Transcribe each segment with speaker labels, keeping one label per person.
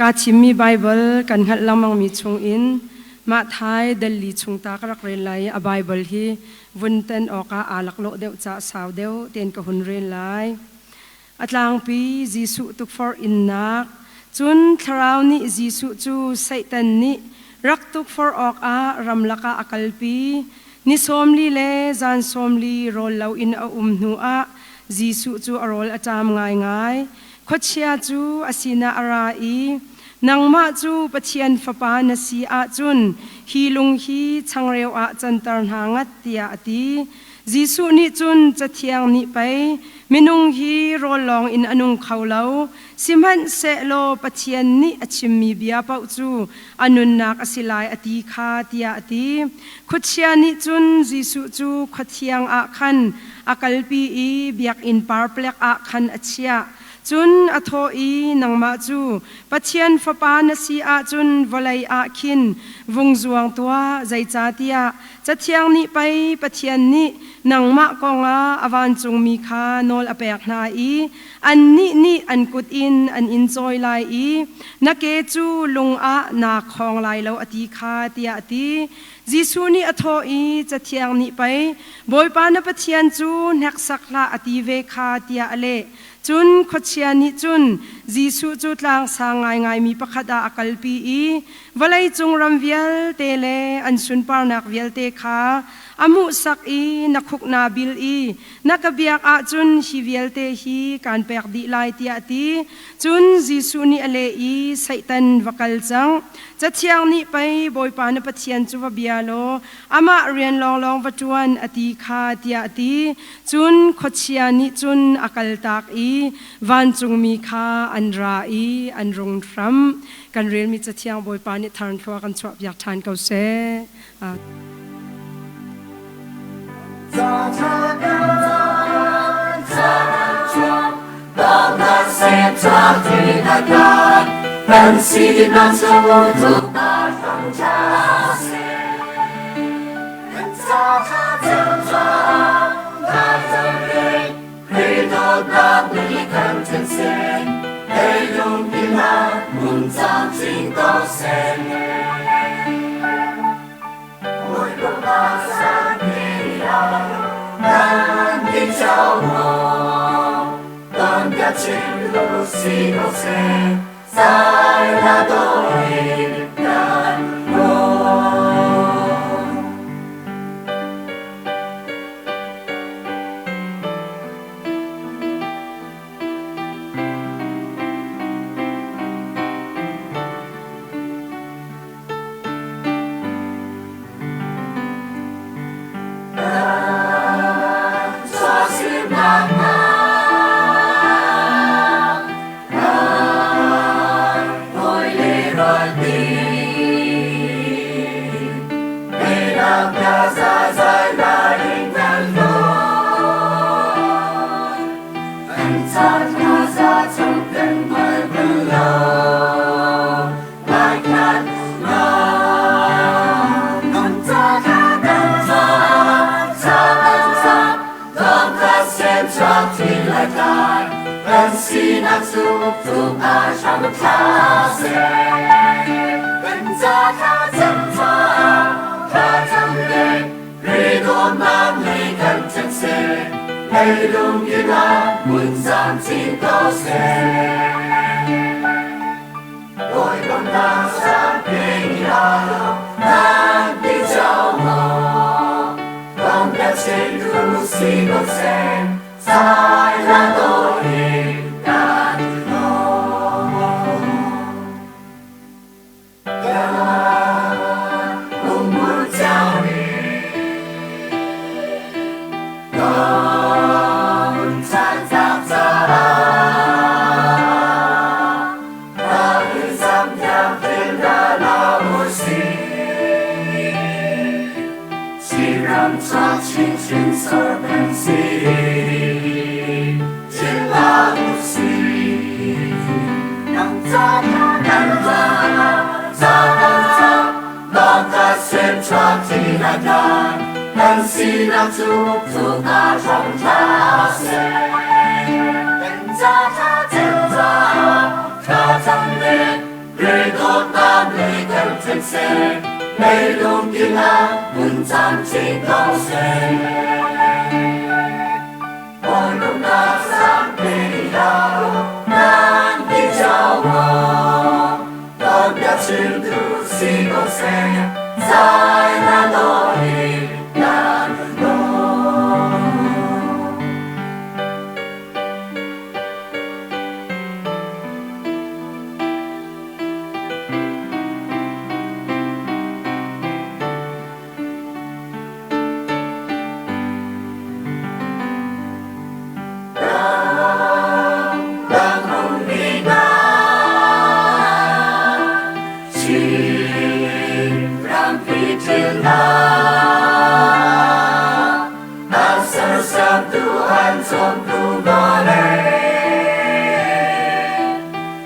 Speaker 1: ka chinmi Bible kan hat lamang mi chung in ma thai Delhi chung ta ka rak ren lai a Bible hi vunten oka alak lo deu cha saw deu ten ka hun ren lai atlang pi Jisu tuk for innak chun tharau ni Jisu chu Satan ni rak tuk for ok a ramlaka akalpi ni somli le zan somli rol lau in a nu a Jisu chu arol atam ngai ngai khochia chu asina arai nangma chu pathian fapa na si a chun hilung hi changreu a chantar hangat tia ati Jisu ni chun chathiang ni pai minung hi rolong in anung khaulo simhan se lo pathian ni achimmi bia pau chu anun nak asilai ati kha tia ati khochia ni chun Jisu chu khathiang a khan akalpi i biak in parplek a khan achia chun atho i nangma chu pathian fapa na si a chun volai a khin vungzuang tua zai cha tia chathiang ni pai pathian ni nangma konga awan chung mi kha nol apek na i an ni an kut in an enjoy lai i na ke chu lung a na khong lai lo ati kha tia ati Jisu ni atho i chathiang ni pai boy pa na pathian chu nek sakla ati ve kha tia ale chun khochia ni chun Jisu chu tlang sangai ngai mi pakhada akalpi i walai chung ramvial tele an sun par nak vial te kha amu sak i nakhuk na bil i nakabiak a chun hi vial te hi kan pek di lai tia ti chun Jisu ni ale i Satan vakal chang chathiang ni pai boy pa na pathian chu bialo ama rian long long watuan ati kha tia ti chun khochia ni chun akal tak i van chung mi kha an ra i an rung thram kan rian mi chathiang boy pa ni tharn thwa kan chwa biak than kau se Hãy subscribe cho kênh Ghiền Mì Gõ để không bỏ
Speaker 2: chân xe đây luôn kia là muốn chạm trên câu xe ôi lúc nào sáng về đâu nan đi chào mơ đón đã trên thứ xin câu xe dài là lo đi là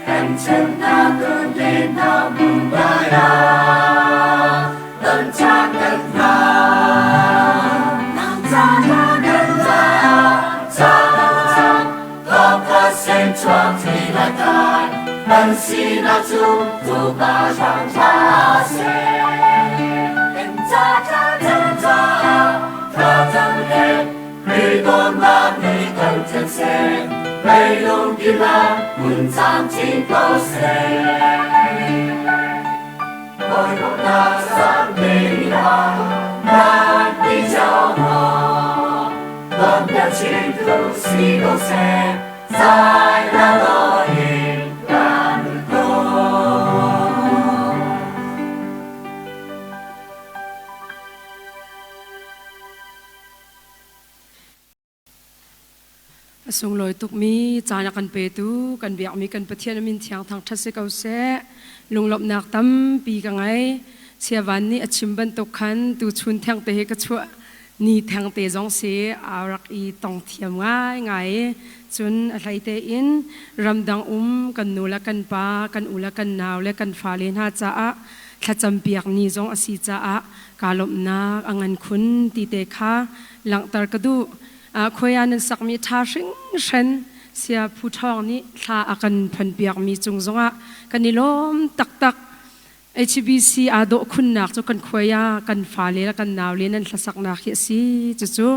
Speaker 2: Hãy subscribe cho kênh Ghiền Mì Gõ để không bỏ lỡ sung loi tuk mi chana kan pe tu kan biak mi kan pathian min thiang thang thase kau se lunglop nak tam pi ka ngai siawan ni achim ban tok khan tu chun thang te he ka chua ni thang te jong se arak i tong thiam ngai ngai chun a hlai te in ramdang kan nula kan pa kan ula kan naw le kan fa len ha cha a thlacham piak ni jong asi cha a kalop na angan khun ti te kha lang tar ka du khoyan sak mi tha hring hren sia phu thong ni thla akan phan piak mi chung zonga kanilom tak tak HBC ado khun nak chu kan khoya kan fa le kan naw le nan thlasak na khi si chu chu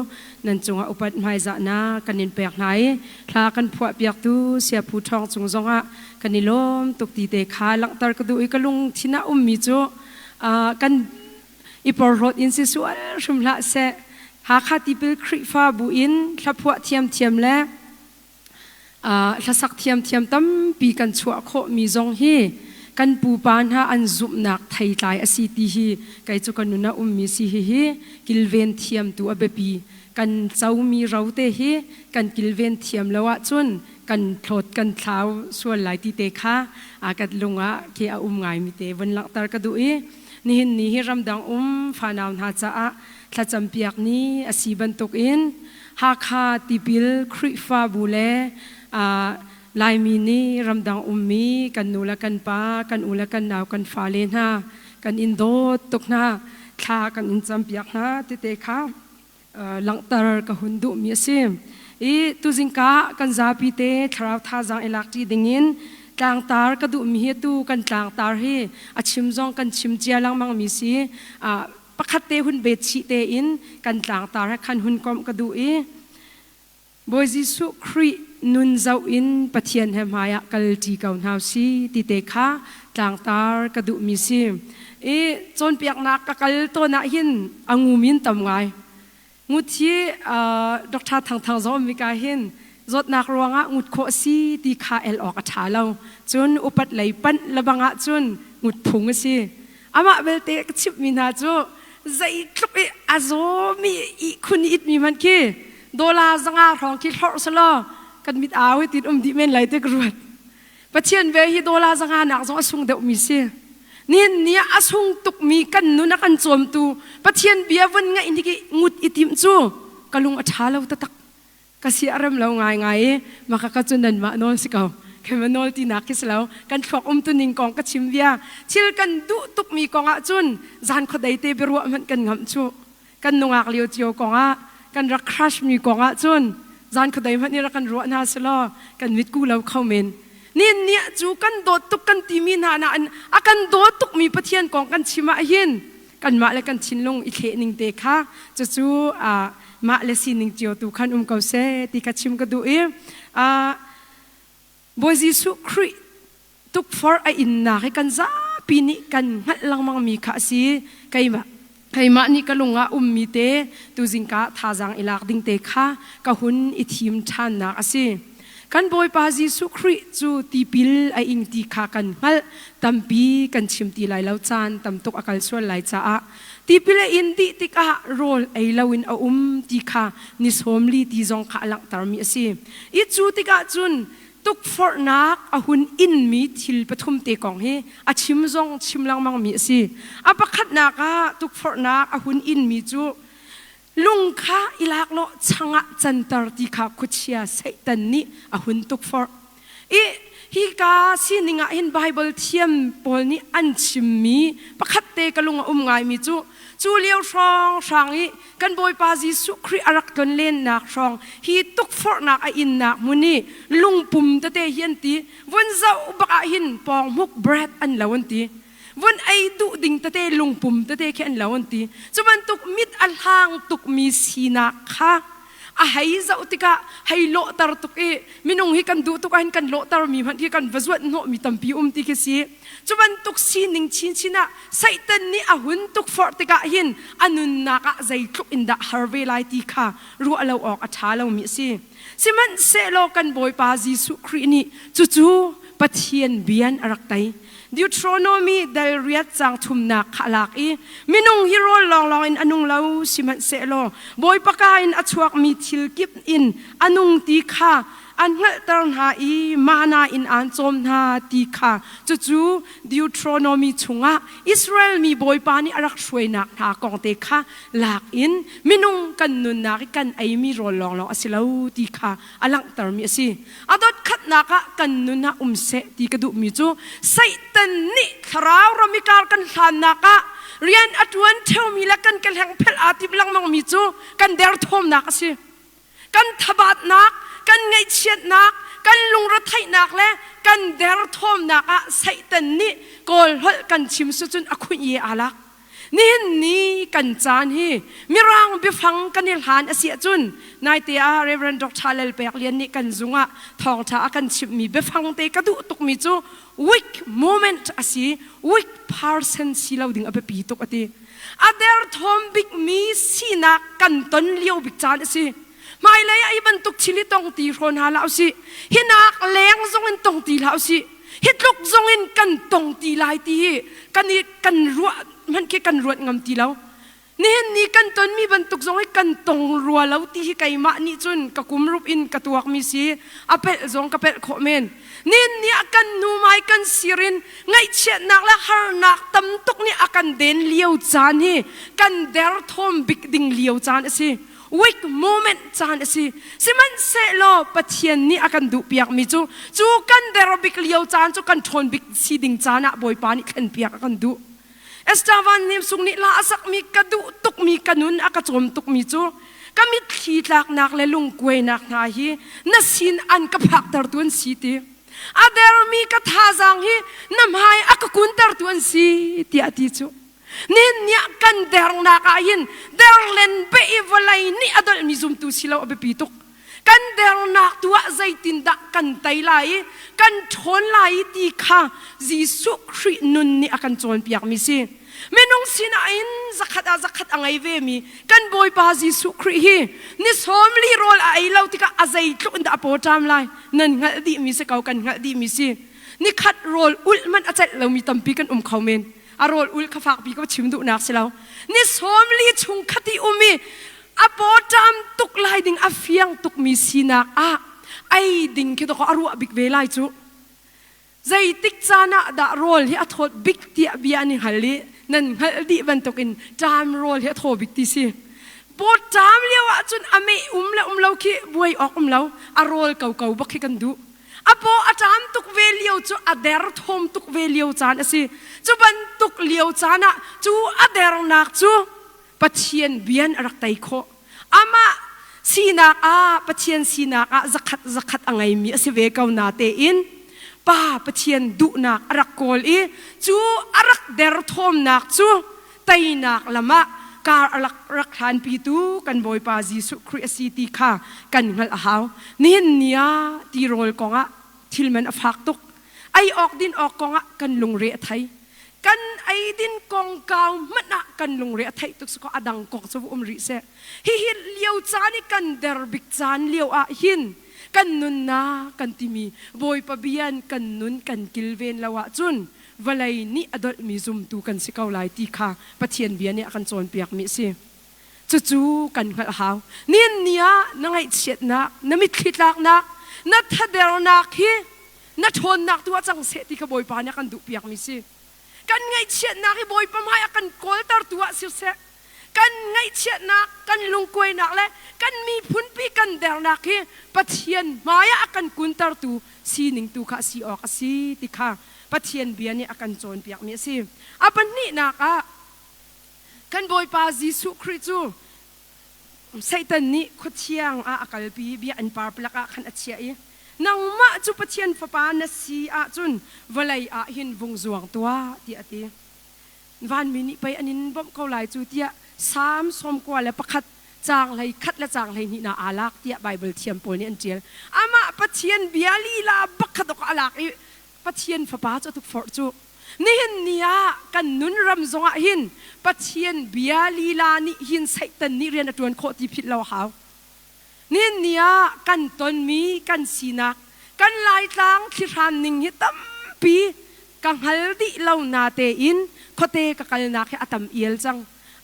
Speaker 2: nan chunga upat mai za na kanin pek nai thla kan phwa piak tu sia phu thong chung zonga kanilom tuk ti te kha lang tar ka du I kalung thina mi chu kan ipor rot in si sual shumla se Hakha tipil krifa buin thlapua thiam le thlasak thiam tam pi kan chua kho mi zong hi kan pu pan ha an zup nak thai tlai asi ti hi kai chu kan nuna mi si hi kilven thiam tu abepi kan chau mi raute hi kan kilven thiam lawa chun kan thlot kan thlau sual lai ti te kha akat lunga ke a ngai mi te wan lak tar ka du I nihin ni hi ramdang phanaw na cha a thlacham piak ni asiban tok in Hakha tipil krifa bule lai mi ni ramdang mi kan nula kan pa kan ula kan naw kan fa len ha kan indo tok na thla kan in cham piak na te te kha langtar ka hundu mi sim I tuzingka kan Zarhpi te tharau tha jang elak ti dingin tlang tar ka du mi he tu kan tlang tar hi achim jong kan chim chia lang mang mi si pakhat te hun bet chi te in kan tlang tar khan hun kom ka du I boy Jisu Kri nun zau in pathian hem haya kal ti kaun hau si ti te kha tlang tar ka du mi si chon piak nak ka kal to na hin angumin tam ngai nguthi Dr. Thawngtha zo mi ka hin zot nak ruanga ngut kho si ti kha el ok tha lo chun upat lei pan labanga chun ngut phung si ama belte chip mi na chu zai thluk azomi I khun it mi man ki dola zanga rong ki thor salo kan mit awi tit di men lai te gruat pathian ve hi dola zanga nak zo asung de mi si nin nia asung tuk mi kan nu na kan chom tu pathian biawan nga indiki ngut itim chu kalung athalo tatak kasi aram law ngai makakachunan ma no sikaw kemanol ti nakis law kan thok tu ning kong ka chimwia chil kan du tuk mi konga chun zan khodai te berwa man kan ngam chu kan nungak liu chio konga kan ra crush mi konga chun zan khodai man ni ra kan ro na selo kan mit ku law khaumen นี่เนี่ยจูกันโดดตุกกันตีมีนานะอันอากันโดดตุกมีปะเทียนกองกันชิมาหินกันมาและกันชินลงอีเคนิงเตค่ะจูมาเลสินิงเจียวตุขันเกาเซติกัดชิมกระดูบอยยิสุคริตุกฟอร์ไออินนาให้กันซาปีนี้กันหัดลังมังมีข้าสีใครมานี่ก็ลงมีเตตูจิงกะทาจังอิลักดิงเตค่ะก็หุ่นอิทิมชันนักสิกันบอยปาจิสุคริจูตีปิลไออิงตีค่ะกันหัดตัมปีกันชิมตีไหลเล่าจานตัมตุกอากาศส่วนไหลจ้าตีปิลอินดีติกะโรลไอลาวินตีค่ะนิสโฮมลีตีจงค่ะหลังตารมีสิอีจูติกะจุนตุกฟอร์นักหุ่นอินมีทิลปฐุมเตกองเฮอาชิมจงชิมลังมังมีสิอาปะขัดนักตุกฟอร์นักหุ่นอินมีจูลุงข้าอิลักโลช่างจันตร์ตีข้าคุชิอาไซตันนี่หุ่นตุกฟอร์ฮิกาสินิงหินไบเบิลเทียมปอลนี่อันชิมมีปะขัดเตกลุงไงมีจูเลียวช่างอีกันบอยปาจิสุครีอารักตนเล่นนักช่างฮีตุกฟอร์นักอินนักมุนีลุงปุ่มตะเตเฮียนตีวันเจ้าบักหินปองมุกเบรดอันลาวันตีวันไอดูดิ่งตะเตลุงปุ่มตะเตแค่อันลาวันตีจุบันตุกมิดอัลหางตุกมีสีนักค่ะให้เจ้าติกะให้โลตารตุกมินงฮิกันดูตุกให้กันโลตารมีพันที่กันวัจวัดโนมีตัมปีติกสีจุบันตุกสีนิงชินะไซตันนี่หุ่นตุกฟอร์ติกะหินอันนุนนักใจทุกอินดาฮาร์เวลายติค่ะรู้เราออกอัฐาเรามีสิมันเซโลกันบอยปาจิสุครีนี่จู่ปะเทียนเบียนอรักไตดิวทรโนมีได้เรียดจางทุมนักขลักมินุงฮิโร่ลองอินอนุงเล่ามันเซโลบอยปากาอินอชวกมีทิลกิบอินอนุงตีค่ะอันเงตรนหามานาอินอันจอมนาตีค่ะจู่ดิวทรโนมีชุงอิสราเอลมีบอยปานี่อรักช่วยนักหากองเตค่ะหลักอินมินุงกันนุนนักกันไอมีโรลองสิเลาตีค่ะอลังตรมีสิอดขัดนักกันนุนนักเสตีกระดูมีจูไซตันนี่คราวเรามีการกันทานนักเรียนอัดวันเทวมีละกันแห่งเพลอาติบลังมังมีจูกันเดร์ทอมนักสิกันทบาทนักกันไงเชียดนักกันลุงรถไถนักและกันเดร์ทอมนักไซตันนี่กอลหกันชิมสุจุนอคุยอาลักนี่กันจานฮีมีรังบิฟังกันนิลหานอาเซียจุนนายเตียเรเวนดอกชาเลลเปียกเลียนนี่กันจุงทองท้ากันชิมมีบิฟังเตกระดูตุกมีจูวิกโมเมนต์อาศัยวิกพาร์เซนสิลาวดิ่งอเปปีตุกอติอาเดร์ทอมบิกมีสีนักกันต้นเลี้ยวบิกจานอาศัยไม่เลยไอ้บรรทุกชิลิตองตีโรนหาลาวสิฮินักแรงจงอินตองตีลาวสิฮิตลุกจงอินกันตองตีลายตีกันนี่กันรัวมันแค่กันรัวงำตีแล้วนี่กันต้นมีบรรทุกจงให้กันตองรัวแล้วตีไก่มานี่จุนกะกุมรูปอินกะตัวมีสิอเปจงกะเปโคเมนนี่กันนูไมกันสิรินไงเช็ดนักและฮาร์นักตำตุกนี่อากันเดินเลี้ยวจานฮีกันเดร์ทอมบิกดิ่งเลี้ยวจานสิวิกโมเมนต์จานสิมันเซโลปะเทียนนี่อากันดูเปียกมีจูกันเดรบิกเลียวจานจูกันทนบิกซีดิงจานะบอยปานี่ขันเปียกอากันดูเอสตาวันนิมสุงนี่ลาสักมีกระดูตุกมีกันุนอากาจมตุกมีจูก็มีทีลักนักและลุงกวยนักนาฮีนัสินอันกับผักตรตุนสีตีอาเดรมีกระทาจังฮีน้ำหายอากากุนตรตุนสีตีอาทิจูนี่กันเดร์นักอินเดร์เลนเบอีวลัยนี่อดลมีซุมตุสิลาวอเบปีตุกกันเดร์นักตัวใจตินดักกันไตไลกันทนไลตีค่ะจิสุครินุนนี่อากันจวนเปียกมิสิเมนงสินาอินสักขัดอังไอเวมีกันบอยปาจิสุคริฮีนี่สมลีโรลไอเราติกะอาใจทุกอินดาโปจามไลนั่นงัดดีมิสิเขากันงัดดีมิสินี่ขัดโรลอุลมันอาใจเรามีตัมปีกันเขาเมนอารมณ์อุลขฟักปีก็ชิมดูนักสิเรานี่สมลีชุงคติอุมีอโปจามตุกลายดิ่งอฟียงตุกมีสีนักไอดิ่งคิดว่าอารมณ์บิกเวลายจูใจติกจานะดาโรลที่อทอดบิกที่เบียนี่ฮัลลีนั่นฮัลดีบันตุกินจามโรลที่อทอดบิกที่สิโปจามเลี้ยวจนอเมละเราขี้บวยออกเราอารมณ์เก่าบักขี้กันดูอโปอาจารย์ตุกเวลียวจูอเดร์ทอมตุกเวลียวจานสิจูบันตุกเลียวจานะจูอเดร์นักจูปะเทียนเบียนรักไตโคอามาสีนักปะเทียนสีนักจักขัดอังไงมีสิเวกาวนาเตอิน ป้าปะเทียนดุนักรักโกลอีจูอรักเดรทอมนักจูไตนักละมะการรักทานปีตูกันบอยปาจิสุคริสตีค่ะกันงัลหาวนี่เนียตีโรลกงะทิลมันอฟักตุกไอออกดินออกกงะกันลงเรียไทยกันไอดินกองเกามันนะกันลงเรียไทยตุกสก็อดังกอกสวุมริเซฮิฮิเลียวจานี่กันเดรบิกจานเลียวอะหินกันนุนนากันติมีบอยปะเบียนกันนุนกันกิลเวนละวะจุนวลัยนี่อดอมีซุมตูกันสิเกาไลตีค่ะปะเทียนเบียเนี่ยกันโจนเปียกมิสิจู่ๆกันขัดหาวนี่เนี่ยนั่งไอเฉียดนักนั่งมิดคิดลักนักนัดทัดเดรนักฮีนัดทนนักตัวจังเสตีขบอยปานเนี่ยกันดุเปียกมิสิกันไงเฉียดนักฮีบอยปามให้กันโกลตาตัวสิเสกันไงเฉียดนักกันลงกวยนักเลยกันมีพุนปีกันเดรนักฮีปะเทียนมายากันกุนตาตัวสีหนึ่งตัวข้าสีออกสีติค่ะปะเทียนเบียนี่อากันโจนเปียกมีสิอาปันนี่นักกันบอยปาจิสุคริจูไซตันนี่ขดเชียงอากัลปีเบียอันปาร์ปลักขันอัจฉรินางมาจูปะเทียนฟ้าปานสีจุนวลัยหินวงจวงตัวที่อติวันมินิไปอันนี้บ่มเขาหลายจูเตียสามสมกว่าและประคัดจางไหลคัดและจางไหลนี่นาอาลักเตียไบเบิลเทียมโพนี่อันเจียอามาปะเทียนเบียลีลาบักขัดกอาลักปะเทียนฟ้าป้าจะถูกฟอร์จูนี่เห็นเนี่ยกันนุนรำจงหินปะเทียนเบียลีลานี่หินใส่ตันนี่เรียนตัวโคติพิษเราหาวนี่เนี่ยกันตนมีกันสีนักกันลายตางที่รันนิ่งหิตั้มปีกังฮัลดิเรานาเตอินโคเตกกัลนักให้อตัมเอลจัง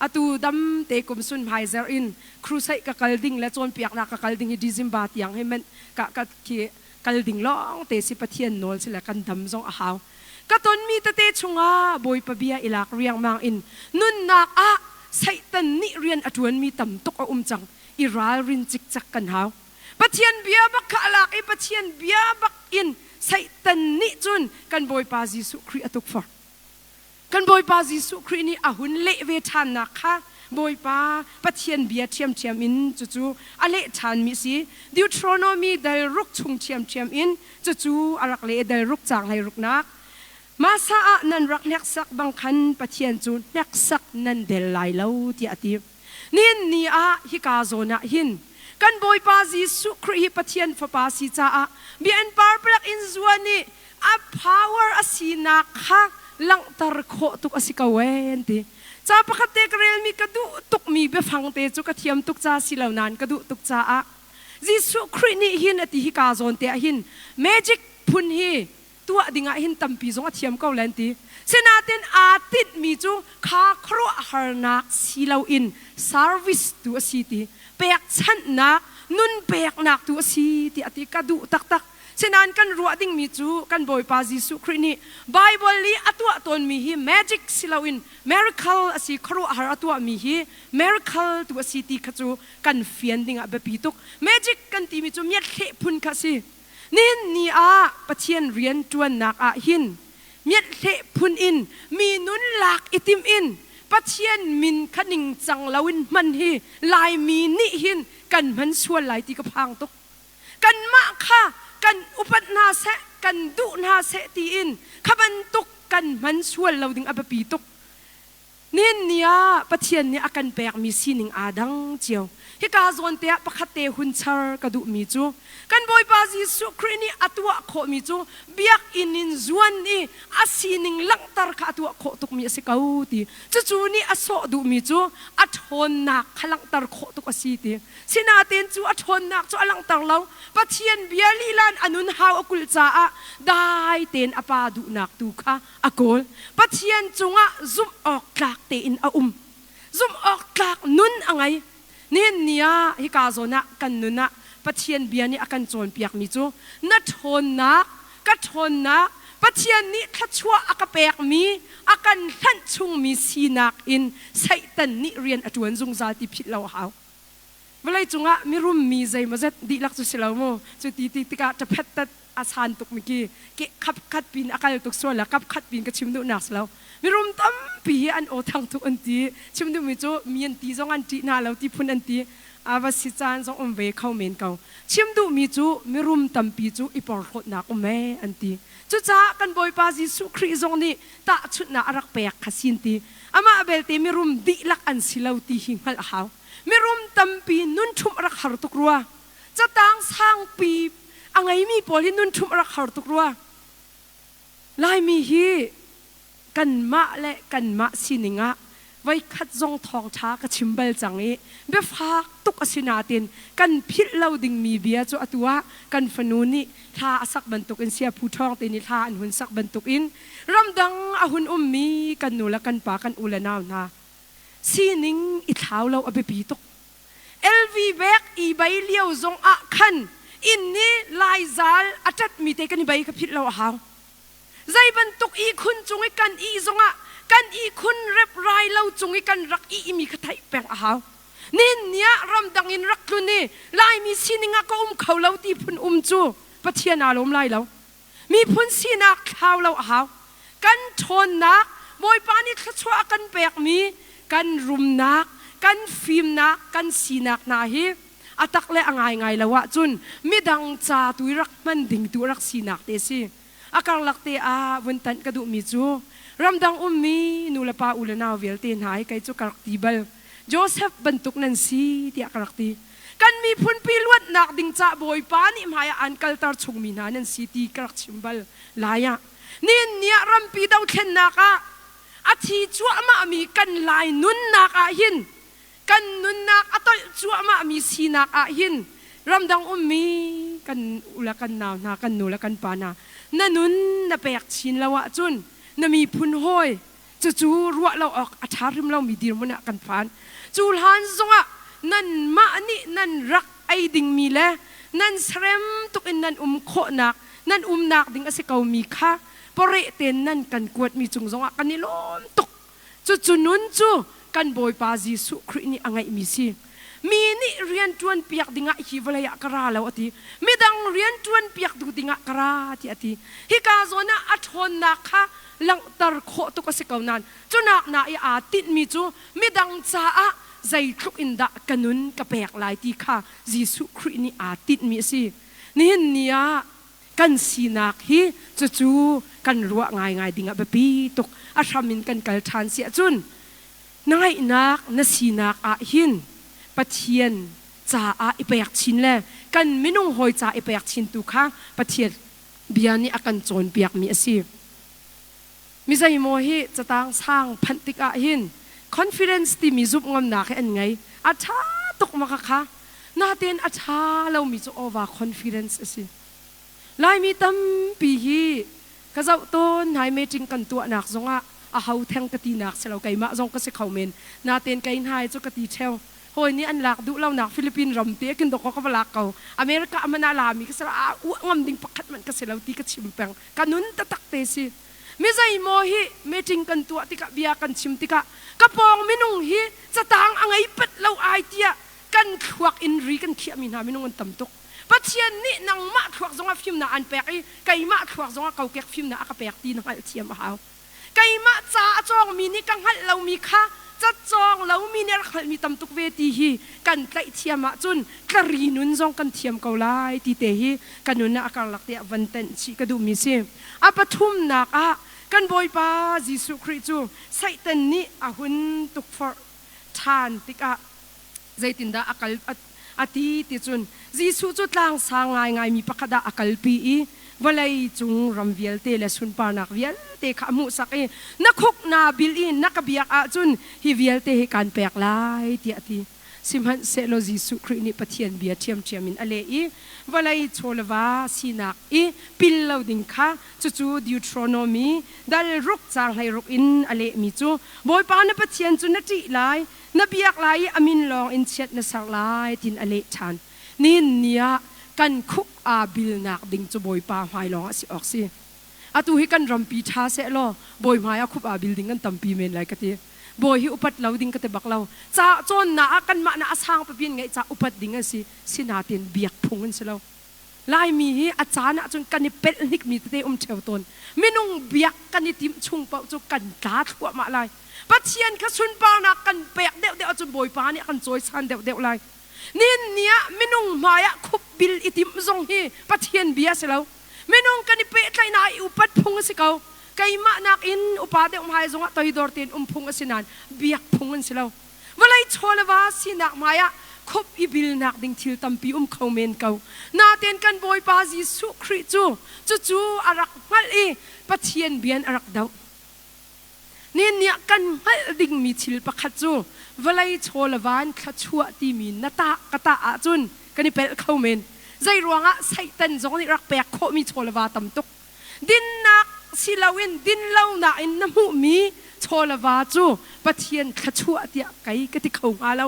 Speaker 2: อตูดัมเตกุมสุนไฮเซอร์อินครูใส่กัลดิงและโจนเปียกนักกัลดิงให้ดิซิมบาตยังให้มันกักัลดิงล้องเตสิปะเทียนโนลสิละกันดำจงอาหาวก็ตนมีตะเตชงอาบอยปะเบียอิลักเรียงมังอินนุนนักใส่ตันนี่เรียนอจวนมีต่ำตกจังอิรารินจิกจักกันหาวปะเทียนเบียบักขลักปะเทียนเบียบักอินใส่ตันนี่จุนกันบอยปาจิสุครีอตุกฟอร์กันบอยปาจิสุครีนี่อาหุนเละเวทานนักค่ะบอยปาปะเทียนเบียเทียมอินจู่ๆอเละทานมิสิดิวทรโนมีได้รุกชุงเทียมอินจู่ๆอารักเละได้รุกจางให้รุกนักมาซานันรักเน็กซักบางคันปะเทียนจูเน็กซักนันเดลไลเลวที่อตินี่นี่ฮิกาโซนะหินกันบอยปาจิสุครีปะเทียนฟปาสิจ้าบีอันปาร์ปลักอินจวนนี่power อสีนักค่ะลังตรโคตุกอสิกาเวนติจ้าปะคัตเตกเรลมีกระดูตุกมีเบฟังเตจุกเทียมตุกจ้าสิเหล่านั้นกระดูตุกจ้าจิสุครีนี่หินอติฮิกาโซนเตะหิน magic พุนฮีตัวดิ่งหินตั้มปีจงเทียมเกาแลนตีเสนาเต็นอาทิตมีจูคาครัวฮาร์นักสิเหล่าอิน service ตัวสิตีเปียกชันนักนุนเปียกนักตัวสิตีอติกระดูตักเช่นนั้นกันรัวดิ่งมีจูกันบอยปาจิสุครินีไบเบิลลีอตัวตนมีฮี magic สิลาวิน miracle อสิครัวหาตัวมีฮี miracle ตัวสิตีขจูกันเฟียนดิ่งแบบปีตุก magic กันตีมีจูเมียดเขพุนขสินี่นี่ปะเทียนเรียนจวนนักหินเมียดเขพุนอินมีนุนหลักอิติมอินปะเทียนมินขนิงจังลาวินมันฮีลายมีนิหินกันมันชวนไหลตีกระพังตุกกันมาค่ะกันอุปนาเสกันดุนาเสตีอินขบันตุกกันมันชวนเราดึงอับปีตุกนี่เนี่ยปะเทียนเนี่ยอากันแปลกมีสีหนึ่งอาดังเจียวฮิกาโซนเตะปะคัตเตหุนชาร์กระดูมีจูกันบอยปาจิสุครีนี่อตัวโคมีจูเบียกอินินจวนนี่อาศีหนึ่งลังตาร์กอตัวโคตุกมีสิกาอูตีจู่ๆนี่อโซดูมีจูอัทนนักขลังตาร์โคตุกอสีตีสินาเตนจูอัทนนักจูอลังตาร์เราปะเทียนเบียลีลันอนุนหาวอกุลจ้าได้เตนอปาดูนักตูค่ะอากลปะเทียนจุงะซุ่มออกกลากเตอินซุ่มออกกลากนุนอะไรนี่เนี่ยฮิกาโซนะกันนุนะปะเทียนเบียนี่อากันโจนเปียกมีจูนัทนนักก็ทนนักปะเทียนนี่ทัชัวอากาเปียกมีอากันทันชุงมีสีนักอินใส่ตันนี่เรียนอจวนจงซาติพิษเราหาวเวลาจุงะมีรุ่มมีใจมาเจ็ดดีลักจุสิเราโมจุติกาจะเพชรตัดอาชานตุกมิกี้เกะขับคัดปีนอาการตุกส่วนแล้วขับคัดปีนก็ชิมดูหนักสิเรามีรุ่มตั้มปีอันโอทางตุกอันตีชิมดูมีจูมีอันตีจงอันตีนาเราตีพุนอันตี อาวัสิจานจงเวเข้าเมนเก่าชิมดูมีจูมีรุมตัมปีจูอีปอร์ขดนักแม่อันตีจูจ้ากันบอยปาจิสุครีจงนี่ตาชุดนารักเปียกขสินตีอามาเบลตีมีรุมดิลักอันสิลาวตีหิงหัลหาวมีรุมตัมปีนุนชุมรักหารุตุกรัวจะตั้งสร้างปีอังไงมีปอลินุนชุมรักหารุตุกรัวลายมีฮีกันมะและกันมะสินิงะไว้คัดจงทองช้ากระชิมเบลจังเอเบฟากตุกอสินาตินกันพิษเล่าดิ่งมีเบียจูอตัวกันฟนูนี่ท่าสักบรรทุกอินเสียผู้ทองตินิท่าอันหุ่นสักบรรทุกอินรำดังอหุ่นมีกันนูละกันปากันอุลนาวนาซีนิงอิท้าวเราอเบปีตุกเอลวีเบกอีใบเลี้ยวจงอะคันอินนี่ลายซาลอาจัดมีเตกันใบกับพิษเราหาวใจบรรทุกอีคุณจงให้กันอีจงอะกันอีคุณเรียบรายเราจงให้กันรักอีมีขทัยแปลงอาหาวนี่เนี่ยรำดังอินรักลุนี่ลายมีสินิงก็เขาเราตีพุนจูปะเทียนอารมณ์ไล่เรามีพุนสินักข่าวเราอาหาวกันทนนักบอยปานี่ขชัวกันแปลกมีกันรุมนักกันฟิล์มนักกันสีนักนาฮีอัตักเละง่ายง่ายแล้ววะจุนมีดังจ่าตุยรักมันดิ่งตุรักสีนักเตสิอาการลักเตอาวันตันกระดูมีจูรำดังมีนูลปาอุลนาเวลเตนหายไกจูกรักตีเบลโจเซฟบรรทุกนันซีที่กรักตีกันมีพุนปีลวดนักดิ่งจ่าบอยปานี่หมายอันกัลตาร์ชงมีนานันซีที่กรักชิมเบลลายะนี่เนี่ยรำปีดาวเข็นนักะอาทิจัวมามีกันลายนุนนักอาหินกันนุนนักอัตจัวมามีสีนักอาหินรำดังมีกันอุลกันนาวนากันนูลกันปานานั่นนุนน่ะแปลกชินละวะจุนน่ะมีพุนห้อยจู่รัวเราออกอัฐาริมเรามีดีมันกันผ่านจูลฮันซงะนั่นมานี่นั่นรักไอดิ่งมีแลนั่นเสรมตุกอินนั่นโคนักนั่นนักดิ่งอาศัยเกามีค่ะปริเตนนั่นกันกวดมีจุงซงะกันนี่ล้มตุกจู่นุนจู่กันบอยปาจิสุครีนี่อังไงมีสิมีนี่เรียนจวนเปียกดิ่งะฮิวลายกราแล้วอติมีดังเรียนจวนเปียกดูดิ่งะกราที่อติฮิกาโซนะอัทนนักค่ะลังตรโคตุกสิกานันจุนักนาอีอาติดมีจูมีดังจ้าใจทุกอินดะกันุนกระเปกลายตีค่ะจิสุครีนี่อาติดมีสินี่เนี่ยกันสีนักฮีจู่กันรัวง่ายดิ่งะแบบปีตุกอาชามินกันกัลทานเสียจุนง่ายนักนสีนักอาหินปะเทียนจ้าอาอีเปียกชินแลกันไม่นุ่งหอยจ้าอีเปียกชินตุค่ะปะเทียนเบียนี่อากันโจนเปียกมีสิมิใจโมหิจะตั้งสร้างพันติกาหิน confidence ที่มีจุบงำหนักอันไงอาชาตกมาค่ะนาเตียนอาชาเรามีจุ over confidence สิไล่มีตั้มปีฮีกระเจ้าต้นหายเมจิงกันตัวหนักจงอ่ะอาเฮาแทงกะตีหนักเสลาไก่มาจงก็เสกเขาเมนนาเตียนไก่หายจุกะตีเชลโหยนี่อันหลักดูเราหนักฟิลิปปินส์รำเตี้ยกินดอกก็บลักเขาอเมริกาอเมนาลามีก็เสลาอ้วงงำดิ่งปักขัดมันก็เสลาตีก็ชิมแปงกันนุนตะตักเตสิไม่ใจโมหิเมจิงกันตัวติกะเบียกันชิมติกะกระปองมินุงฮีจะต่างอังไงเป็ดเราไอเดียกันขวักอินรีกันเขียมินามินุงกันต่ำตุกปัจเจียนนี่นางมะขวักจงอาฟิมนาอันแปกไก่มะขวักจงอาเกาเก็กฟิมนาอักแปกตีนหัลเทียมหาวไก่มะจ้าจองมีนี่กังหัลเรามีค่ะจะจองเรามีเนี่ยรักมีต่ำตุกเวทีฮีกันไก่เทียมะจุนกรีนุนจงกันเทียมเกาไลตีเตฮีกันนุนน่ะอาการหลักเตะวันเต็นชีกระดูมีเสียอาปทุมนักอะกันบอยปาจิสุคริจูไซตันนี่อาหุนตุกฟอร์ทานติกะใจตินดาอักลอาทิติจุนจิสุจุดลางสางง่ายมีปะกดาอักลปีวลัยจุงรำเวลเตเลสุนปานักเวลเตขมุสักนักคุกนาบิลนักเบียกอาจุนฮิเวลเตให้การแปลกลายที่อธิสิมหันเซโลจิสุครินิปะเทียนเบียเทียมมินอเลวลัยโชลวาสีนักปิลลาวดิงค่ะจู่ดิวทรโนมีดัลรุกจางให้รุกอินอเลมิจูบอยปานปะเทียนจุนจิลายนเบียกลายอามินลองอินเช็ดนสักลายทินอเลชันนี่เนี่ยกันคุกอาบิลนักดิงจูบอยปาหายลองสิออกสิอาตุฮิกันรำปีชาเสลอบอยหายคุบอาบิลดิงกันตัมปีเมนไรกันทีบอยฮิอุปัดเราดิ้งกระเตบักเราจ้าจนนากันมานาสร้างไปเป็นไงจ้าอุปัดดิ้งสินาเตียนเบียกพุงกันเสลาลายมีฮิอาจารย์จนกันนี่เป็ดนิกมีเตอมเชวตนไม่นุ่งเบียกกันนี่ติมชุงเปาจนกันกาทั่วมาลายปัจเจียนขสุนปานักกันเปียกเดวจนบอยปานี่กันจอยสันเดวลาย nin nia minung maya khup bil itim zong hi pathian bia selo minung kanipe tlai na upat phung sikau kay ma nak in upade hai zonga toy dortin phung asinan biak phungan selo walai cholawa sinak maya khup ibil nak ding thil tampi khomen kau na ten kan boy pa Jesu Christ chu arak mal e pathian bian arak dau nin nia kan mal ding mi thil pakhat chu walai cholawan thachua ti mi nata kata a chun kani pel khomen zai ruanga saitan zong ni rak pek kho mi cholawa tam tuk din nak silawin din law na in namu mi cholawa chu pathian thachua ti kai kati khau nga lo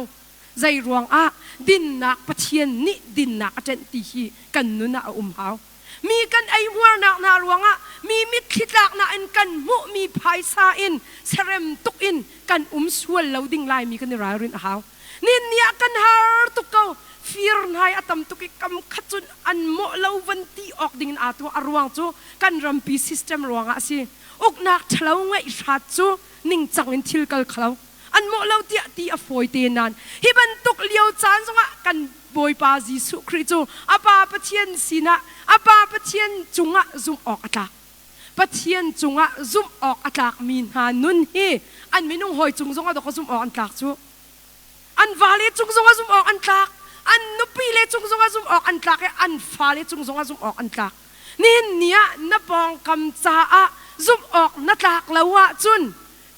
Speaker 2: zai ruang a din nak pathian ni din nak aten ti hi kan nu na hau mi kan ai muar nak na ruanga mi mit khitlak na in kan mu mi phai sa in serem tuk in kan sual loading lai mi kan ra rin hau nin nia kan har tuk ko fear nai atam tuk kam khachun an mo lo van ti ok ding a tu arwang chu kan rampi system ruanga si ok nak thlau ngai that chu ning chang in thil kal khlau an mo lo ti a foi te nan hi ban tuk liao chan zonga kan boy pa Jesu Christ chu apa pathian sina apa pathian chunga zum ok atlak pathian chunga zum ok atlak min ha nun hi an minung hoi chung zonga do ko zum ok atlak chu an vale chung zonga zum ok atlak an nupi le chung zonga zum ok atlak an fale chung zonga zum ok atlak nin nia na pong kam cha a zum ok na tlak lawa chun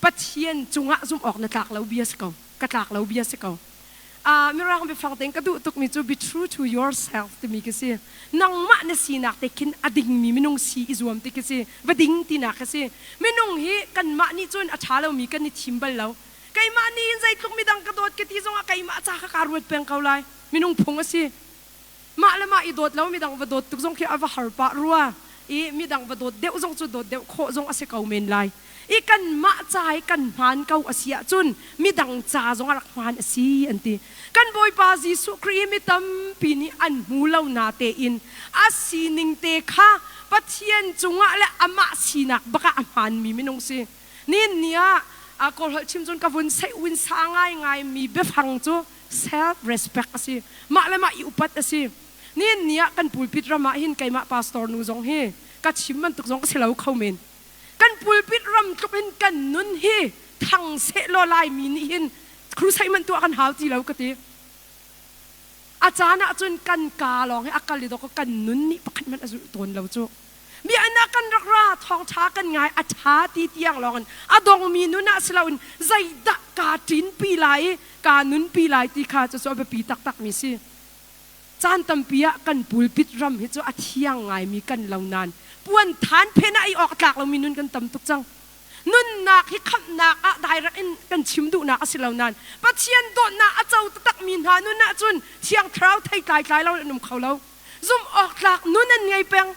Speaker 2: pathian chunga zum ok na tlak law bias ko ka tlak law bias ko mira kang befang teng kadu tuk mi to be true to yourself to mi kasi nang ma na sinak te kin ading mi minung si izuam te kasi vading tina kasi minung hi kan ma ni chun athalo mi kan ni thimbal law kai ma ni in zai tuk mi dang kadot ke ti zonga kai ma cha ka karwet peng kaulai minung phung asi ma lama i dot law mi dang vadot tuk zong ki ava harpa ruwa i mi dang vadot deu zong chu dot deu kho zong ase kau men lai ikan ma chai kan man kau asia chun mi dang cha zong arak man asi anti kan boy pa Jesu Christ mi tam pini an mulau na te in asining te kha pathian chunga le ama sinak baka aman mi minung si nin nia ko hol chim chun ka vun sai win sangai ngai mi be phang chu self respect asi ma le ma i upat asi nin nia kan pulpit rama hin kai ma pastor nu zong he ka chim man tuk zong selau khomen kan pulpit ram tukin kan nun hi thang se lo lai mi ni hin crusai man tu kan hau ti lo ka ti achana chun kan ka long he akal do ko kan nun ni pakhat man azu ton lo chu mi ana kan rakra Thawngtha kan ngai atha ti tiang longan adong mi nu na slawin zaida ka tin pi lai ka nun pi lai ti kha chu so be pi tak tak mi si chan tam pia kan pulpit ram hi chu athiang ngai mi kan launan puan than phena I ok tlak lo minun kan tam tuk chang nun nak hi kham nak a direct in kan chim du na asilaw nan pathian do na a chau tak min ha nun na chun thiang thrau thai tlai lo num khau lo zum ok tlak nun an ngai peng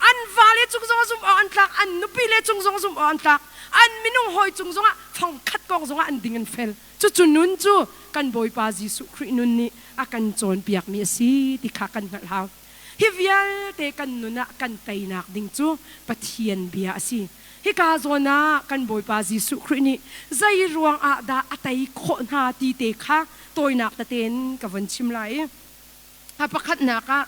Speaker 2: an vale chung zong zum an tlak an nupi le chung zong zum an tlak an minung hoi chung zonga phang khat kong zonga an ding an fel chu nun chu kan boy pa Jesu Christ nun ni akan chon piak mi si ti kha kan ngal haw hivial te kan nuna kan tainak ding chu pathian bia si hi ka zona kan boy pa Jesu Christ ni zai ruang a da atai kho na ti te kha toinak ta ten ka van chim lai ha pakhat na ka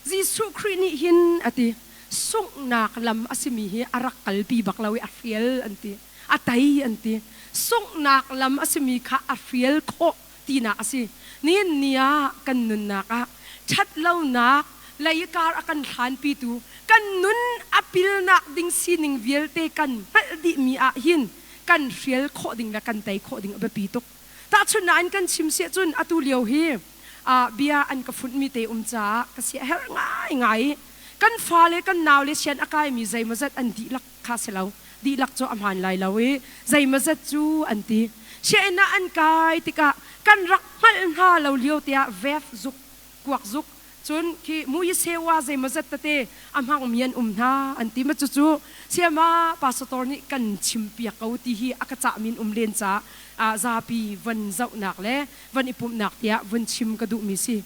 Speaker 2: Jesu Christ ni hin ati sung nak lam asimi hi arak kalpi baklawi afiel anti atai anti sung nak lam asimi kha afiel kho ti na asi nin nia kan nuna ka chat lau nak layakar akan than pi tu kan nun apil nak ding sining vialte kan di mi a hin kan riel kho ding la kan tai kho ding ba pi tuk ta chun an kan chim se chun atu liao hi bia an ka fut mi te cha ka sia her ngai kan fale kan naw le sian akai mi zai mazat an di lak kha selau di lak cho amhan lai lawe zai mazat chu an ti she na an kai tika kan rak mal ha lo liao tia vef zuk kwak zuk chun ki muyi sewa zai mazat tate amhang mian na anti ma chu chu siama pastor ni kan chimpia kauti hi akacha min len cha Zarhpi van zau nak le van ipum nak tia van chim ka du mi si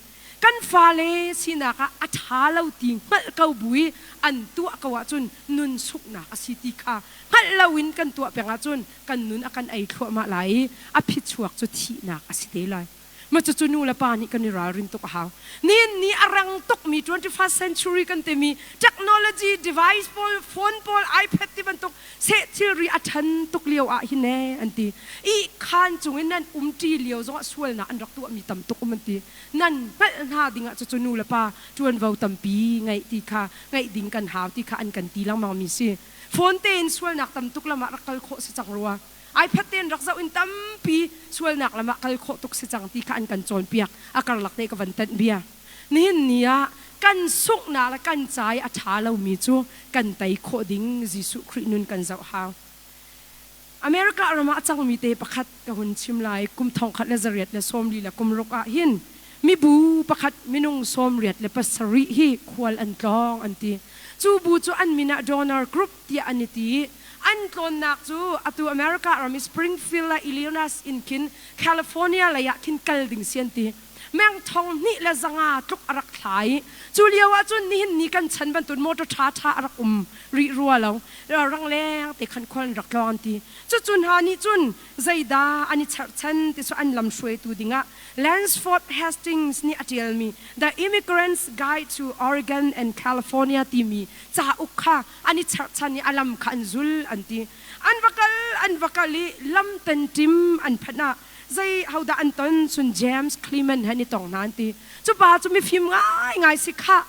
Speaker 2: kan fale sinaka athalo ting mal kau bui an tu akawa chun nun suk na asiti kha halawin kan tu penga chun kan nun akan ai thua ma lai a phit chuak chu thi nak asite lai มาจะจุนูละปานี่กันนี่รารินตุกหาวนี่อรังตุกมี 21st century กันเตมีเทคโนโลยี device พอลโฟนพอล iPad ที่มันตุกเซติรีอัชันตุกเลียวอะหินเนอันตีอีคานจงนั่นจีเลียวจงสวลนะอันรักตัวมีตำตุกมันตีนั่นเป็นหาดิ่งจะจุนูละปาจวนเวาตำปีไงตีค่ะไงดิ่งกันหาวตีค่ะอันกันตีลังมังมีสิโฟนเตนสวลนักตำตุกละมารักกัลโคสิจังรัวiPad เต็นรักษาอินตัมปีส่วนนักละมาคัลโคตุกสิจังที่ขันกันโจนเปียกอาการหลักเตกวันเต็นเบียนี่กันสุกนาละกันใจอาชาเรามีจูกันไตโคดิ้งจิสุครินุนกันเจ้าหาวอเมริกาเรามาจังมีเตปะคัดกับหุ่นชิมลายกุมทองขัดเลเซเรียตและส้มลีและกุมรกอาหินมีบูปะคัดมินุงส้มเรียตและปัสริฮีควอลอันกองอันตีจูบูจูอันมินาดอนอร์กรุ๊ปที่อันนี้ตีอันตอนนักจูอัตุอเมริกาเรามีสปริงฟิลด์และอิลลินอยส์อินคินแคลิฟอร์เนียและอยากคินกัลดิงเซียนตีแมงทองนี่และจังอาทุกอรักไทยจูเลียวจุนนี่กันฉันบรรทุนมอเตอร์ช้าอรักริรัวเรารังแรงแต่ขันควันรักลอนตีจุนหานี่จุนใจดาอันนี้ฉันที่สุดอันลำช่วยตูดิงะ Lansford Hastings นี่อธิลมี The Immigrants Guide to Oregon and California ที่มีจ้าอุกค่ะอันนี้ฉันนี่อลัมขันซุลอันตีอันวักลีลำเต็นจิมอันพนะใจเขาด่าอันต้นสุนเจมส์คลีแมนฮันนี่ตองนันตีจุบาจุมีฟิล์มง่ายสิค่ะ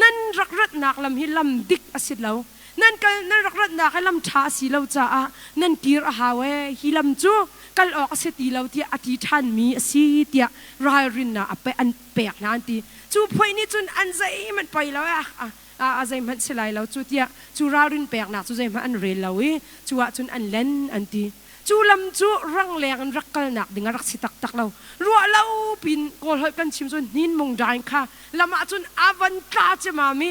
Speaker 2: นั่นรักนักลำฮิลำดิกอสิดเรานั่นรักนักให้ลำชาสีเราจ้านั่นกีร์ฮาวฮิลำจูกัลออกเสตีเราที่อธิษฐานมีสีเตียรายรินนะไปอันเปียกนันตีจูพอยนี่จุนอันใจมันไปแล้วใจมันสลายเราจูเตียจูรายรินเปียกนักจูใจมันอันเรลเราจูจุนอันเล่นอันตีจูลำจูรังแรงรักกันหนักดึงรักสิตักเรารัวเราปินโกลเฮกันชิมจนนินมงดานค่ะละมาจนอาวันกาจะมามี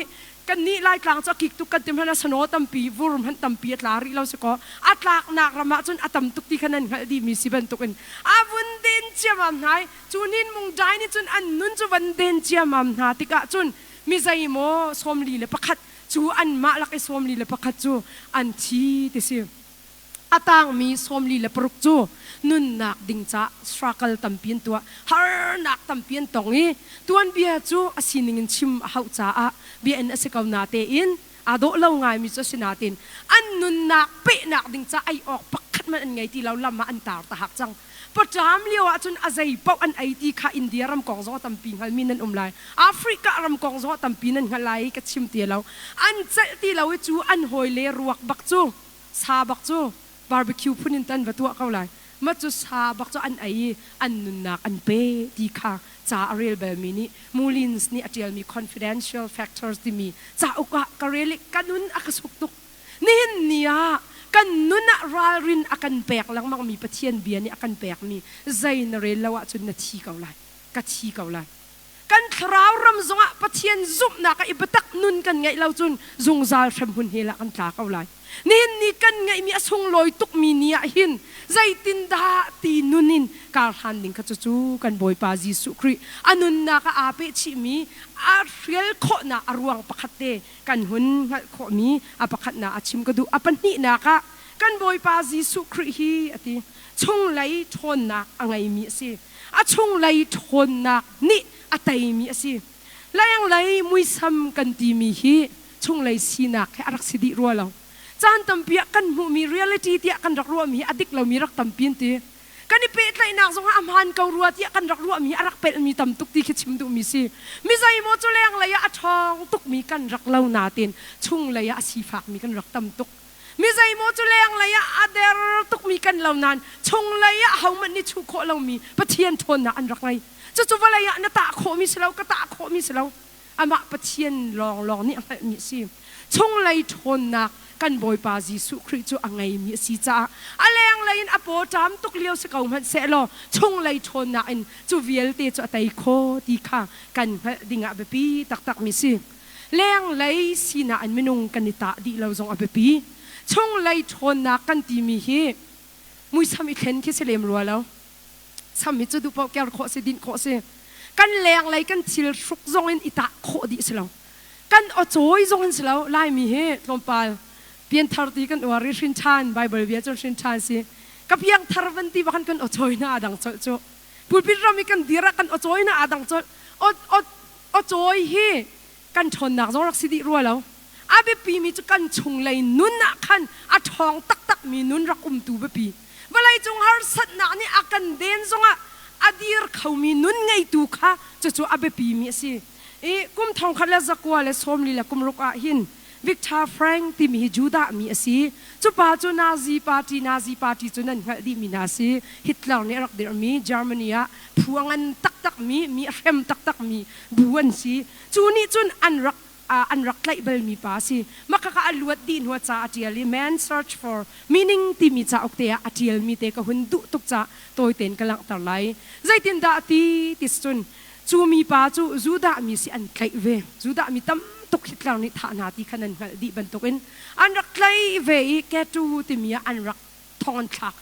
Speaker 2: กันนี่ลายกลางจะกิกตุกันเต็มพนัสโนตัมปีวูรุมหันตัมปีลาริเราสกออัตลากนักละมาจนอัตัมตุกที่ขนาดดีมีสิบันตุกันอาวันเดนเจียมหายจูนินมงดานนี่จนอันนุนจูวันเดนเจียมหาติกะจนมีใจโมสมลีเลประคัดจูอันมาลักไอสมลีเลประคัดจูอันชีติสิอาตางมีสมลีและปรุกจูนุนนักดิ่งจ้าสตรักลตัมเปียนตัวฮาร์นักตัมเปียนตรงนี้ตัวเบียจูอาศินิงชิมหาจ้าเบียนอาศัยเขานาเตอินอาโดเล่าไงมีจ้าสินาเตนอันนุนนักเปนักดิ่งจ้าไอออกปักขัดมันอันไงที่เราลำมาอันตาตาหักจังประจามเลี้ยวจนอาศัยเป้าอันไอที่ข้าอินเดียรำกองซ้อตัมปีหันมีนันไลแอฟริการำกองซ้อตัมปีนันหันไลกัดชิมเตียเราอันเจที่เราจูอันหอยเลรวกบักจูซาบักจูบาร์บีคิวพูนินตันวัตถุเขาเลยมาจุสาบักจุอันไออันนุนักอันเป้ดีค่ะจ้าเรียลแบบนี้มูลินส์นี่อาจจะมี confidential factors ที่มีจ้าอุกะกเรลิกันนุนอักสุกตุกนี่เนี่ยกันนุนรารินอักันแปกหลังมังมีปะเทียนเบียนี่อักันแปกมีใจนเรลละวะจุนนาทีเขาเลยกัทีเขาเลยกันคราวรำจงะปะเทียนซุบนักอิบตักนุนกันไงเราจุนจงซาลชมหุนเฮละกันตาเขาเลยนี่กันไงมีอสงลอยตุกมีเนียหินใจตินดาตีนุนินการหันดิ่งขจูกันบอยปาจิสุครีอนุนนักอาเปชิมีอาเรียลโคนาอรวงปะคัดเตกันหุนโคมีอาปะคัดนาอาชิมกดูอาปันนี่นักกันบอยปาจิสุครีฮีอติชงไหลทนนักอะไรมีสิอาชงไหลทนนักนี่อาไตมีสิแล้วยังไหลมุยซ้ำกันตีมีฮีชงไหลสีนักให้อารักสิดิรัวเราจานตัมเปียกันหูมีเรียลิตี้ที่กันรักรัวมีอดิกเรามีรักตัมเปียนตีกันนี่เป็ดไหลนักสงฆ์อำหันเการัวที่กันรักรัวมีรักเป็ดมีตัมตุกที่คิดชิมดูมีสิมีใจโมจุเลงเลยอะทองตุกมีกันรักเราหนาเต็นชุ่งเลยอะสีฝากมีกันรักตัมตุกมีใจโมจุเลงเลยอะอเดรตุกมีกันเรานานชงเลยอะเฮามันนี่ชุกโคเรามีปะเทียนทนนะอันรักไรจุวเลยอะนาตาโคมีเสลากะตาโคมีเสลาอามาปะเทียนลองนี่อะไรมีสิชงเลยทนนักกันบอยปาจิสุคริจูอังไงมีสีจ้าอะไรอย่างไรอัปโปจามตุกเลี้ยวสกาวมันเสลอชงเลยทนนักอินจูเวลเตจูอัตไอโคดีค่ะกันดิ่งอับปีตักมีสิแรงเลยสีน่ะอันมินุงกันนิตาดีเราจงอับปีชงเลยทนนักกันตีมีเฮมุยสามีเข็นคิดเสลมรัวแล้วสามีจะดูพอแกรโคเสดินโคเสกันแรงเลยกันทิลสุกจงอินอิตาโคดีเสลากันอโจยจงอินเสลาไล่มีเฮลมปาเพียงทาร์ตีกันว่าริชินชานไบเบิลเบียจนชินชานสิกับยังทาร์วันตีบักันกันอโจยน่าดังโจ พูดพิรมีกันดีรักกันอจอยนะอาดังจอยอจอยเฮกันชนนักจงรักสิดิรัวแล้วอาเบปีมีจุกันชงเลยนุนนักขันอาทองตักมีนุนรักตูเบปีเวลาจงหาสัตนักนี่อากันเดินจงอาดีร์เขามีนุนไงตูค่ะจู่อาเบปีมีสิกุมทองคันเลจักวาเลสอมลีละกุมรุกอาหินวิกตาร์แฟรงที่มีจูดามีสิจู่ป้าจู่นาซีปาร์ตี้จู่นั่นดีมีนาซีฮิตเลอร์เนี่ยรักเดอร์มีเยอรมนีอะพวงันตักมีเร็มตักมีบวนสิจู่นี่จู่อันรักไล่เบลมีป้าสิมักกะอลวดดีนหัวจ่าอติล man search for meaning ที่มีจ่าออกเตะอติลมีเตะก็หุ่นดุตุกจ่าตัวเต็นกำลังตะไลใจตินดาตีติสจุนจู่มีป้าจู่จูดามีสิอันไกลเวจูดามีตั้มตุกฮิตลานิฐานาที่ขนาดดีบรรทุกินอันรักไกลเวแกจูที่มีอันรักทองทัก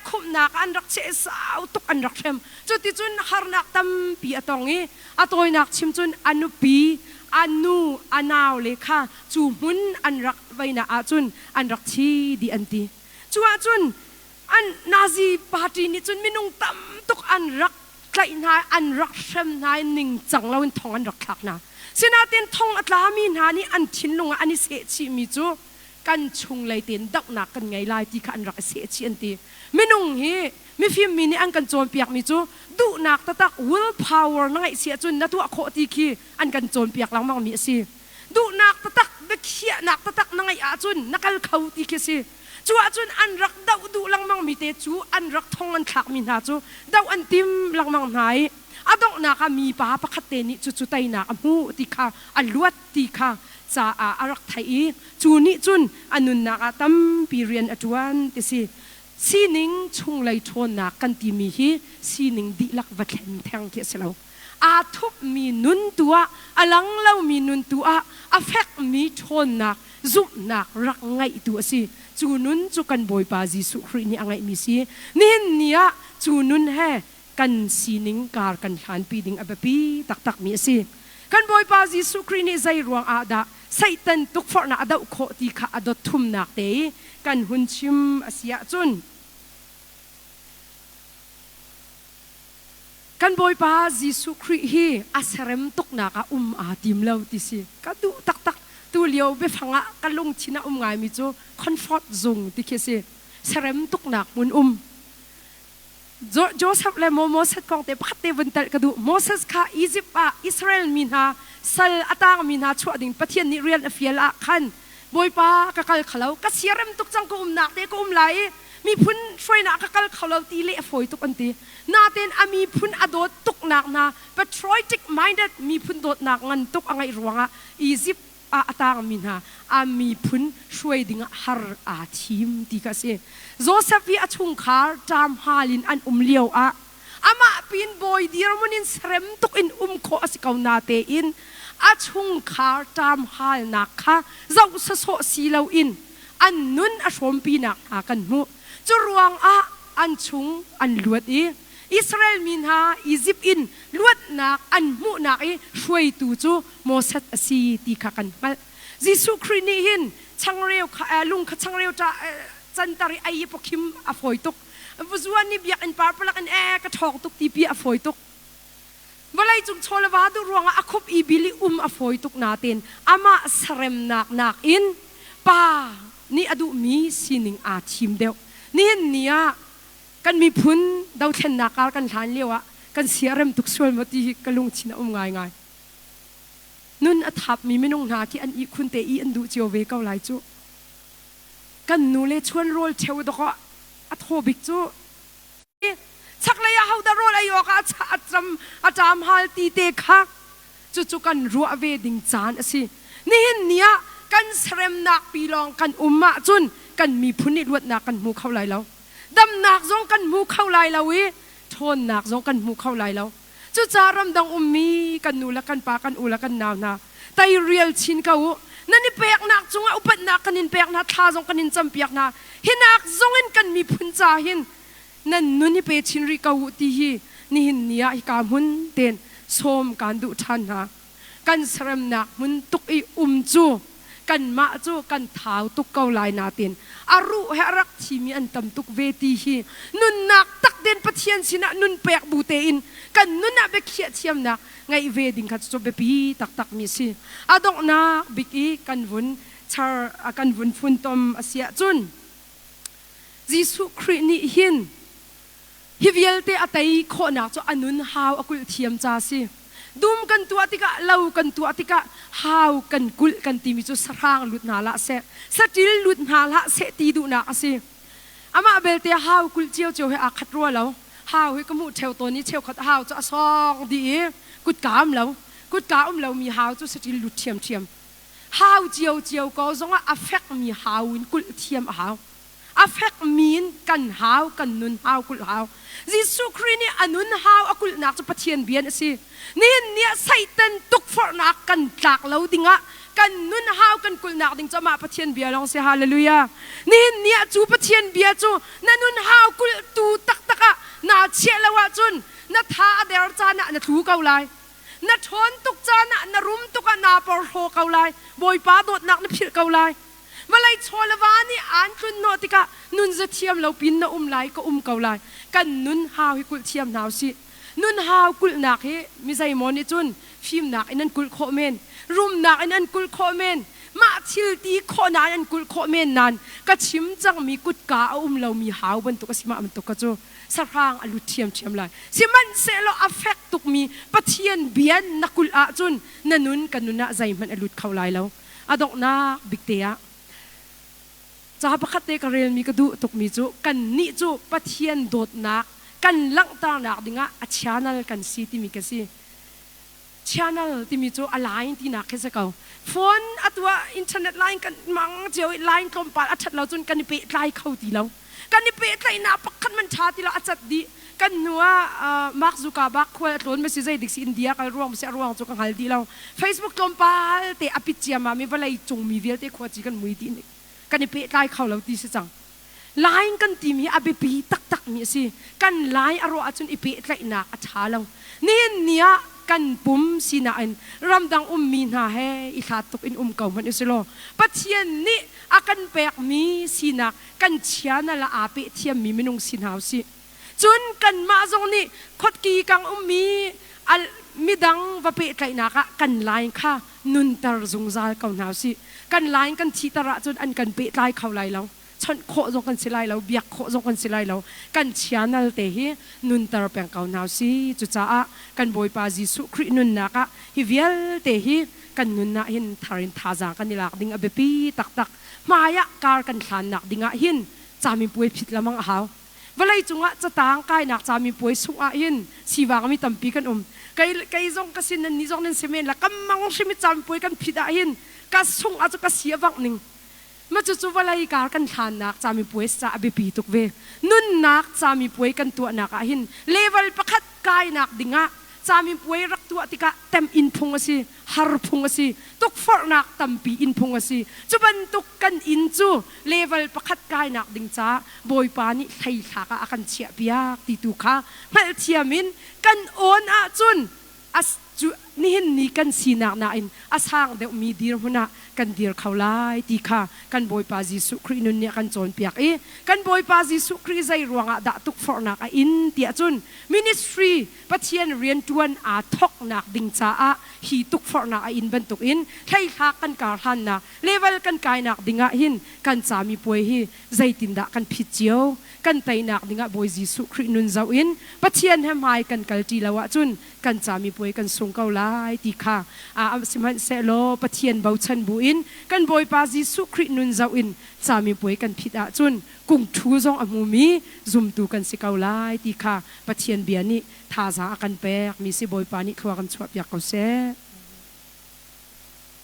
Speaker 2: คุมนักอันรักเชสาวตุกอันรักเชมจุดที่จุนหานักตั้มปีอตองงี้อตัวนักชิมจุนอนุปีอันนูอันาวเลขาจูมุนอันรักไว้นะอาจุนอันรักชีดีอันตีจูอาจุนอันนาซีปาร์ตี้นี่จุนมินุงตั้มตุกอันรักไกลนายอันรักเชมนายหนึ่งจังเราเป็นทองอันรักขักนะเสนาเตียนทองอัตลามีนานี่อันทิ้นลงอันนี้เสียชีมีจูกันชุงเลยเตียนดักหนักกันไงลายที่ขันรักเสียชีอันตีมินุงเฮมีฟิล์มมินี่อันกันโจมเปียกมีจูดูหนักตัก will power นั่งไอเสียจุนนัตัวโคตีคีอันกันโจมเปียกหลังมังมีสิดูหนักตักเบกเขียหนักตักนั่งไออาจุนนักลเขาตีคีสิจูอาจุนอันรักดาวดูหลังมังมีเตจูอันรักทองอันขักมีนาจูดาวอันติมหลังมังไหนอาดอกนักมีป้าปะคัตเตนิจุไตนักมูตีข้าอันลวดตีข้าจะอารักไทยจูนี่จุนอันนุนนักตั้มปีเรียนอจวนติสิสีนิงชงไลทนนักกันที่มีฮีสีนิงดีลักวัดแหงแทงเกสเราอาทุบมีนุนตัวอลังเล่ามีนุนตัวอาเฟกมีทนนักจุบนักรักไงตัวสิจูนุนจูกันบอยปาจิสุครีนี่อะไรมีสินี่เนี่ยจูนุนแห่กันสีนิงการกันหันปีดิงอเบปีตักมีสิกันบอยปาจิสุครีนี่ใจรวงอาดาใส่ตันตุกฟอร์นาอาดาอุโคตีข้าอาดทุ่มนักเตะกันหุ่นชิมอาเซียจุนกันบอยป้าจิสุครีฮีอาเซรมตุกนักอาติมเลวติสิกันดูตักตูเลียวเบฟังกันลงชินะไงมิจูคอนฟอร์ตซงติเคสิเซรมตุกนักมุนโจเซฟและโมเสสกองเตะพัดเตวันเตะกันดูโมเสสข้าอียิปต์อิสราเอลมินฮาสัลอัตางมินฮาชัวดิ่งประเทศนิเรียนเฟียลขันบอยป้ากะกัลขลาวกะเสียรมตุกจังกุมนักเตะกุมไหลมีพุนช่วยนักกะกัลขลาวตีเละฝอยตุกอันตีนาเตนอามีพุนอโดตุกนักนาเป็นทรอยติกมายเด็ดมีพุนโดดนักงันตุกอะไรรวงอียิปต์อัตางมินฮาอามีพุนช่วยดิ่งฮาร์อาทีมตีกะเซโจเซฟวิอาชุงคาร์จามฮาลินอันเลียวอามาปีนบอยดีรมุนินเสรมตุกอินโคอสิกาวนาเตอินอาชุงคาร์จามฮาลนักค่ะเจ้าสะโสสีเลวอินอันนุนอาชมปีนักหากันมุจุรวงอันชุงอันลวดอิสราเอลมินฮาอียิปต์อินลวดนักอันมุนักช่วยตูจูโมเสสสีตีขากันมาจิสุครีนีหินช่างเรียวลุงขช่างเรียวจะจันตาริไอปกิมอฟอยตุกวุจวนนี่เบียกอินปาร์ปลักอันกระทอกตุกตีปีอฟอยตุกเวลาจุกโชลวาดูรวงอาคบอีบิลิอฟอยตุกนาเตนอามาเสรมนักอินป้านี่อดุมีสินิงอาทีมเดียวนี่เนี่ยกันมีพุนดาวเทนนักกันทันเลี้ยวกันเสียเรมตุกส่วนมาตีกันลงชินะง่ายนุ่นอัฐบมีไม่นงนาที่อันอีคุณเตอีอันดูเจียวเวก้าหลายจุกันนูเลชวนโรลเทวดก็อัฐบิกจุชักเลยเอาดารอลอายุก็อาจามฮัลตีเตคักจุกันรัวเวดิงจานสินี่เนี่ยกันเสรมนักปีลองกันมะจุนกันมีพุนิลวดนักกันมูเข้าไหลแล้วดำนักจงกันมูเข้าไหลแล้วทนนักจงกันมูเข้าไหลแล้วจุจารำดังมีกันนูละกันปากันอุละกันนาวนาไตเรียลชินเขานั่นนี่เปียกนักจงอุปนักกันนินเปียกนักท่าจงกันนินจำเปียกนาหินักจงเงินกันมีพุนจ่าหินนั่นนุ่นนี่เปชินริกาวุตีฮีนี่หินเนียกามุนเตนโสมการดุทันนากันเสรมนักมุนตุกจูกันมาจูกันเท้าตุกเกาลายนาเตนอารุเฮรักที่มีอันตำตุกเวทีฮีนุนนักตักเด in pathian sina nun pek butein kan nun na bekhia thiam na ngai wedding khat so bepi tak tak mi si adok na biki kan vun char kan vun fun tom asia chun Jisu Christ ni hin hivialte atai kho na cho anun haw akul thiam cha si dum kan tu atika lau kan tu atika haw kan kul kan ti mi chu sarang lut na la se satil lut na la se ti du na asi ama belte haw kul chiao chiao he akhat ro lo haw he kamu theu to ni theu khat haw cha song di kut kam lo mi haw chu satil lut thiam thiam haw chiao chiao ko zonga affect mi hawin kul thiam haw affect min kan haw kan nun haw kul haw Jisu Christ ni anun haw akul nak chu pathian bian asi nin nia satan tuk for nak kan tlak lo dinga kan nun haw kan kul nak ding chama pathian bia long se hallelujah nin nia chu pathian bia chu na nun haw kul tu tak taka na che lawa chun na tha der cha na thu kau lai na thon tuk cha na rum tuk na por ho kau lai boy pa dot nak na phir kau lai malai cholawani an kun notika nun za thiam lo pin na lai ko kau lai kan nun haw hi kul thiam naw si nun haw kul nak he mi zai mon ni chun phim nak inan kul kho men rum nak inan kul kho men ma thil ti kho na an kul kho men nan ka chim chang mi kut ka lo mi haw ban tu ka sima am tu ka chu sarang alu thiam thiam lai siman se lo affect tuk mi pathian bian nakul a chun nanun kanuna zai man alut khawlai lo adok na biktea cha pakhate ka rel mi ka du tuk mi chu kan ni chu pathian dot nak kan lang ta nak dinga a channel kan si ti mi ka si channel ti mi chu align ti nak ke sa ka phone atwa internet line kan mang jeu line kom pa athat lo chun kan pe tlai khau ti lo kan ni pe tlai na pakhan man tha ti lo achat di kan nuwa Mark Zuckerberg khwal tlon me si zai dik si India kal ruang se ruang chu kan hal di lo Facebook kom pa te apit chia ma mi balai chung mi vel te khwa chi kan mui ti ni kan pe tlai khau lo ti se chang line kan ti mi abe pi tak tak mi si kan lai aro achun ipe tlai na a tha lo nin nia kan pum sina an ramdang mi na he I khat tuk in kau man islo pathian ni akan pek mi sina kan chiana la ape thiam mi minung sinhaw si chun kan ma zong ni khot ki kang mi al midang va pe tlai na ka kan line kha nun tar zungzal kau naw si kan line kan thi tara chun an kan pe tlai khau lai lo chon kho zong kan silai lo biak kho zong kan silai lo kan channel te hi nun tar peng kau naw si chu cha a kan boy pa Jisu Christ nun na ka hi vial te hi kan nun na hin tharin thaza kan nilak ding abepi tak tak maya kar kan thlan nak dinga hin chami puai phit lamang a haw walai chunga chatang kai nak chami puai sunga hin siwang mi tampi kan kai zong kasin nan ni zong nen semen la kamang shimi chami puai kan phida hin ka sung a chu ka siawang ning ma chu chu walai kar kan thlan nak chami puai sa abepi tuk ve nun nak chami puai kan tu nak a hin level pakhat kai nak dinga chami puai rak tu atika tem in phung asi har phung asi tuk for nak tampi in phung asi chuban tuk kan in chu level pakhat kai nak ding cha boy pa ni thai kha ka akan chia piak ti tu kha mal chiamin kan on a chun as chu ni hin ni kan sinak na in asang de mi dir huna kan dir khawlai ti kha kan boy pa Jisu Christ nun ne kan chon piak e kan boy pa Jisu Christ zai ruanga da tuk for nak a in ti achun ministry pathian rian tuan a thok nak ding cha a hi tuk for na a in ban tuk in thai kha kan kar han na level kan kai nak dinga hin kan chami poi hi zai tin da kan phit chiao kan tai nak dinga boy Jisu Christ nun zau in pathian hem hai kan kalti lawa chun kan chami poi kan sung kau lai ti kha a siman se lo pathian bau chan bu in kan boy pa Jisu Christ nun zau in chami poi kan phita chun kung thu zong amumi zum tu kan sikau lai ti kha pathian biani tha za kan pek mi si boy pa ni khwa kan chhuap yak ko se